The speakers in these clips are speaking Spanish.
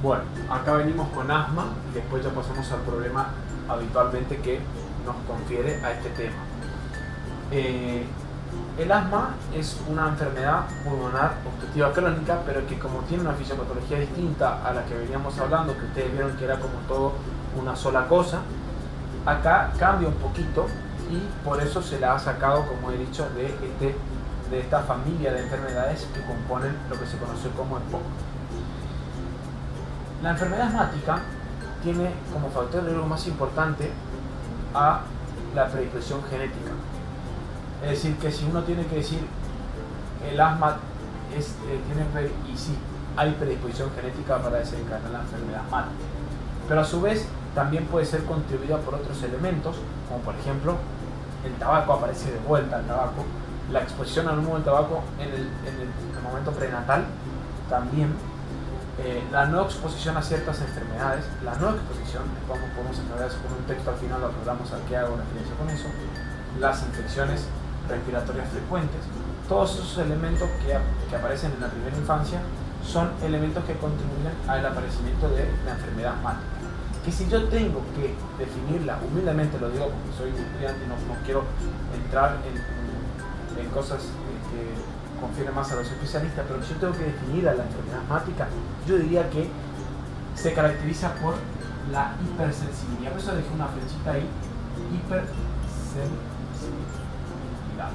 Bueno, acá venimos con asma y después ya pasamos al problema habitualmente que nos confiere a este tema. El asma es una enfermedad pulmonar obstructiva crónica, pero que como tiene una fisiopatología distinta a la que veníamos hablando, que ustedes vieron que era como todo una sola cosa, acá cambia un poquito y por eso se la ha sacado, como he dicho, de esta familia de enfermedades que componen lo que se conoce como EPOC. La enfermedad asmática tiene como factor de riesgo más importante a la predisposición genética. Es decir, que si uno tiene que decir el asma y sí, hay predisposición genética para desencadenar la enfermedad asmática. Pero a su vez también puede ser contribuida por otros elementos, como por ejemplo el tabaco, aparece de vuelta el tabaco, la exposición al humo del tabaco en el momento prenatal también. La no exposición a ciertas enfermedades, la no exposición, podemos enfermedades con un texto al final, lo hablamos aquí, hago referencia con eso, las infecciones respiratorias frecuentes, todos esos elementos que aparecen en la primera infancia son elementos que contribuyen al aparecimiento de la enfermedad asmática. Que si yo tengo que definirla, humildemente lo digo porque soy estudiante y no quiero entrar en cosas que confieren más a los especialistas, pero si yo tengo que definir a la enfermedad asmática, yo diría que se caracteriza por la hipersensibilidad. Por eso dejé una flechita ahí, hipersensibilidad.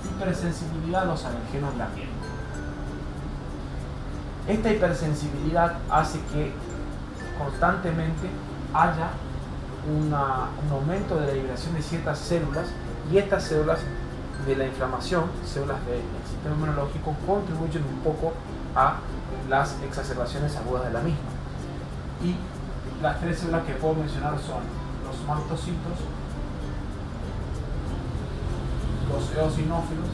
Hipersensibilidad a los alergenos de la piel. Esta hipersensibilidad hace que constantemente haya un aumento de la liberación de ciertas células, y estas células de la inflamación, células del sistema inmunológico, contribuyen un poco a las exacerbaciones agudas de la misma. Y las tres células que puedo mencionar son los mastocitos, los eosinófilos,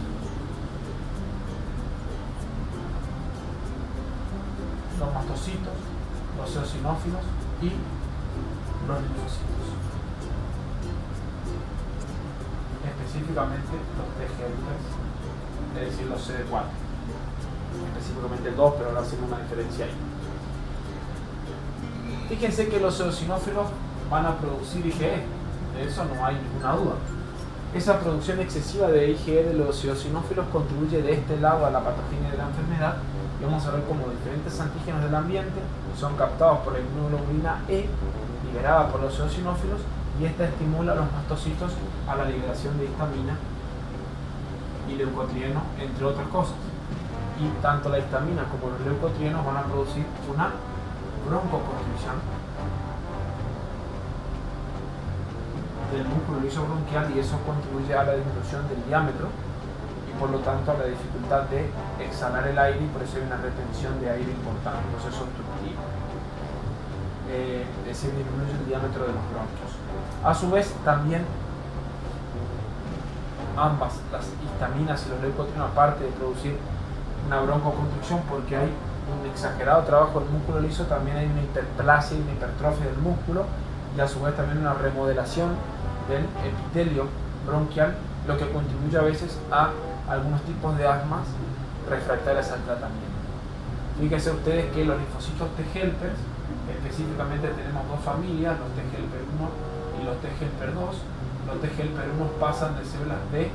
los mastocitos, los eosinófilos y los linfocitos. Específicamente los T helpers, es decir, los CD4. Específicamente el 2, pero ahora hacemos una diferencia ahí. Fíjense que los eosinófilos van a producir IgE, de eso no hay ninguna duda. Esa producción excesiva de IgE de los eosinófilos contribuye de este lado a la patogenia de la enfermedad, y vamos a ver cómo diferentes antígenos del ambiente son captados por la inmunoglobulina E, liberada por los eosinófilos, y esta estimula a los mastocitos a la liberación de histamina y leucotrieno, entre otras cosas. Y tanto la histamina como los leucotrienos van a producir una broncoconstricción del músculo liso bronquial, y eso contribuye a la disminución del diámetro y por lo tanto a la dificultad de exhalar el aire, y por eso hay una retención de aire importante, un proceso obstructivo. Es decir, disminuye el diámetro de los bronquios. A su vez, también ambas, las histaminas y los leucotrienos, aparte de producir una broncoconstricción porque hay un exagerado trabajo del músculo liso, también hay una hiperplasia y una hipertrofia del músculo, y a su vez también una remodelación del epitelio bronquial, lo que contribuye a veces a algunos tipos de asmas refractarias al tratamiento. Fíjense ustedes que los linfocitos T helpers, específicamente tenemos dos familias, los T helper 1 y los T helper 2. Los T helper 1 pasan de células B,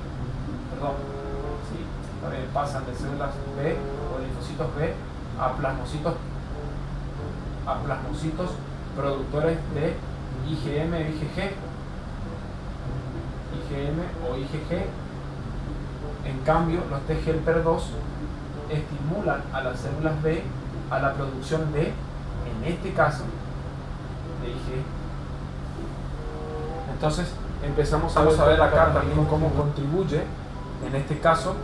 pasan de células B o linfocitos B a plasmocitos productores de IgM o IgG. En cambio, los T helper 2 estimulan a las células B a la producción de, en este caso, de IgE. Entonces empezamos a ver acá también cómo contribuye, en este caso,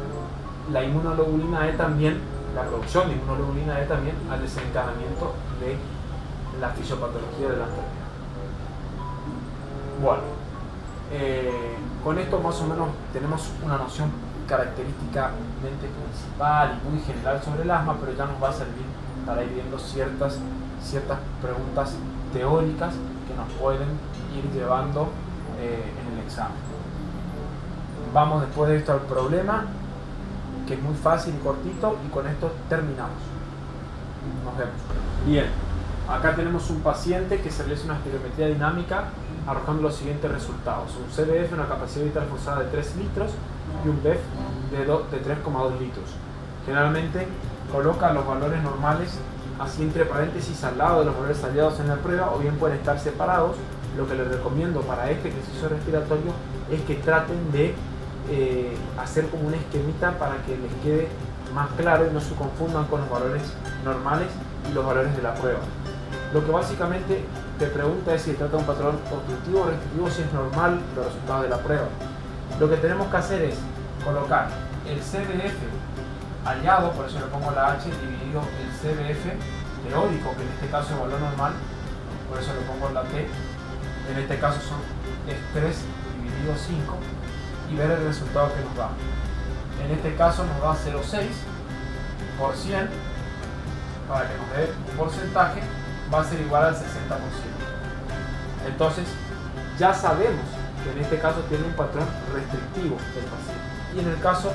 la inmunoglobulina E también, la producción de inmunoglobulina E también, al desencadenamiento de la fisiopatología de la enfermedad. Bueno, con esto más o menos tenemos una noción característicamente principal y muy general sobre el asma, pero ya nos va a servir para ir viendo ciertas preguntas teóricas que nos pueden ir llevando en el examen. Vamos después de esto al problema, que es muy fácil y cortito, y con esto terminamos. Nos vemos. Bien, acá tenemos un paciente que se realiza una espirometría dinámica arrojando los siguientes resultados: un CBF, una capacidad vital forzada de 3 litros y un BEF de 3,2 litros. Generalmente coloca los valores normales así entre paréntesis al lado de los valores hallados en la prueba, o bien pueden estar separados. Lo que les recomiendo para este ejercicio respiratorio es que traten de hacer como un esquemita para que les quede más claro y no se confundan con los valores normales y los valores de la prueba. Lo que básicamente te pregunta es si se trata de un patrón obstructivo o restrictivo, si es normal los resultados de la prueba. Lo que tenemos que hacer es colocar el CBF hallado, por eso le pongo la H, dividido el CBF teórico, que en este caso es valor normal, por eso le pongo la T, en este caso es 3 dividido 5, y ver el resultado que nos da. En este caso nos da 0,6 por 100, para que nos dé un porcentaje, va a ser igual al 60%. Entonces ya sabemos que en este caso tiene un patrón restrictivo del paciente. Y en el caso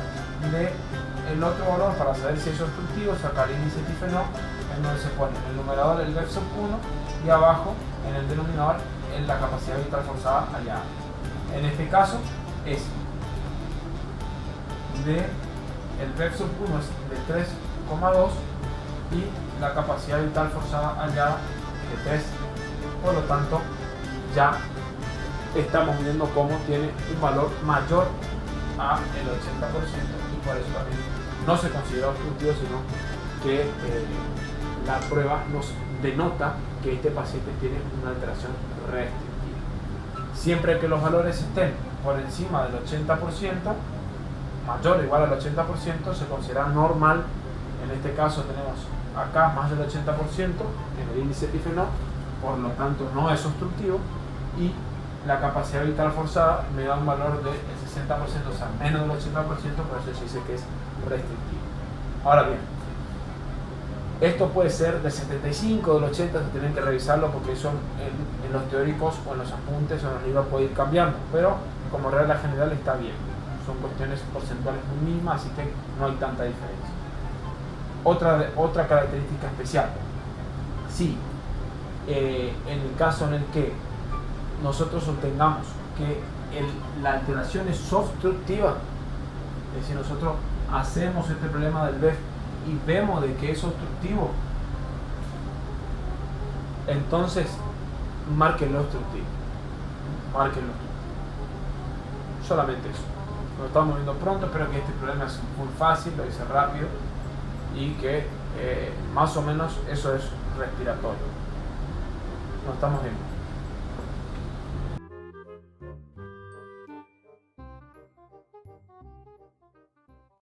de el otro valor, para saber si es obstructivo, sacar el índice TIFE-NO, en donde se pone en el numerador el BEF sub 1 y abajo en el denominador en la capacidad vital forzada hallada. En este caso es el BEF sub 1 es de 3,2 y la capacidad vital forzada hallada es de 3. Por lo tanto, ya estamos viendo cómo tiene un valor mayor a el 80%, y por eso también no se considera obstructivo, sino que la prueba nos denota que este paciente tiene una alteración restrictiva. Siempre que los valores estén por encima del 80%, mayor o igual al 80%, se considera normal. En este caso tenemos acá más del 80% en el índice TIFE-NO, por lo tanto no es obstructivo, y la capacidad vital forzada me da un valor del 60%, o sea, menos del 80%, por eso se dice que es restrictivo. Ahora bien, esto puede ser del 75, del 80, se tienen que revisarlo porque eso en los teóricos o en los apuntes o en los libros puede ir cambiando, pero como regla general está bien. Son cuestiones porcentuales muy mínimas, así que no hay tanta diferencia. Otra característica especial: si en el caso en el que nosotros obtengamos que la alteración es obstructiva, es decir, nosotros hacemos este problema del BEF y vemos de que es obstructivo, entonces márquenlo obstructivo, solamente eso. Lo estamos viendo pronto, espero que este problema es muy fácil, lo hice rápido, y que más o menos eso es respiratorio. Nos estamos viendo.